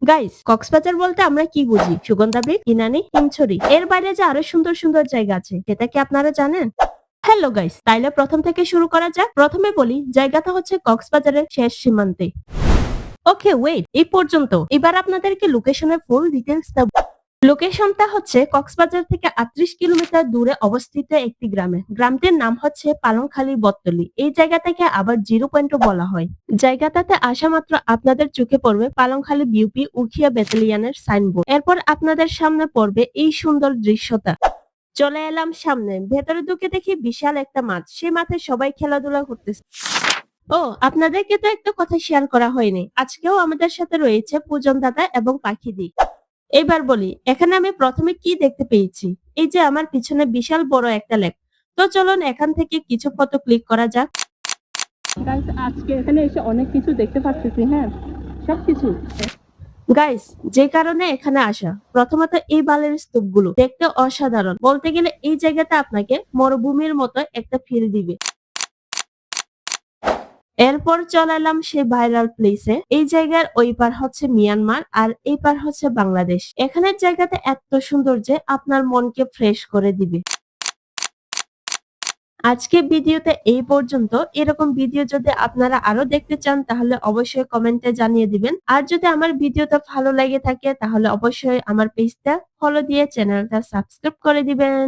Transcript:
Guys, Cox's Bazar বলতে আমরা কি বুঝি? সুগন্ধা ব্রিজ, ইনানি, হিমছড়ি। এর বাইরে যে আরো সুন্দর সুন্দর জায়গা আছে, সেটা কি আপনারা জানেন? হ্যালো গাইস, তাইলে প্রথম থেকে শুরু করা যাক। প্রথমে বলি, জায়গাটা হচ্ছে কক্সবাজারের শেষ সীমান্তে। ওকে ওয়েট, এই পর্যন্ত। এবার আপনাদেরকে লোকেশনের ফুল ডিটেলস দেব। লোকেশনটা হচ্ছে কক্সবাজার থেকে ৩৮ কিলোমিটার দূরে অবস্থিত একটি গ্রামে। গ্রামটির নাম হচ্ছে পালংখালী বটতলী। এই জায়গাটাকে আবার জিরো পয়েন্টও বলা হয়। জায়গাটাতে আসা মাত্র আপনাদের চোখে পড়বে পালংখালী বিউপি উখিয়া ব্যাটালিয়নের সাইনবোর্ড। এরপর আপনাদের সামনে পড়বে এই সুন্দর দৃশ্যটা। চলে এলাম সামনে, ভেতরে ঢুকে দেখি বিশাল একটা মাঠ। সেই মাঠে সবাই খেলাধুলা করতেছে। ও, আপনাদেরকে তো একটা কথা শেয়ার করা হয়নি। আজকেও আমাদের সাথে রয়েছে পূজন দাদা এবং পাখিদি। এবার বলি, এখানে আমি প্রথমে কি দেখতে পেয়েছি? এই যে আমার পিছনে বিশাল বড় একটা লেক। তো চলুন এখান থেকে কিছু ফটো ক্লিক করা যাক। গাইস, আজকে এখানে এসে অনেক কিছু দেখতে পাচ্ছি। হ্যাঁ, সবকিছু। গাইস, যে কারণে এখানে আসা, প্রথমত এই বালির স্তূপগুলো দেখতে অসাধারণ। বলতে গেলে এই জায়গাটা আপনাকে মরুভূমির মতো একটা ফিল দিবে। এরপর চলে এলাম সেই ভাইরাল প্লেসে। এই জায়গার ওই পার হচ্ছে মিয়ানমার আর এই পার হচ্ছে বাংলাদেশ। এখানের জায়গাটা এত সুন্দর যে আপনার মনকে ফ্রেশ করে দিবে। আজকে ভিডিওতে এই পর্যন্ত। এরকম ভিডিও যদি আপনারা আরো দেখতে চান তাহলে অবশ্যই কমেন্টে জানিয়ে দিবেন। আর যদি আমার ভিডিওটা ভালো লেগে থাকে তাহলে অবশ্যই আমার পেজটা ফলো দিয়ে চ্যানেলটা সাবস্ক্রাইব করে দিবেন।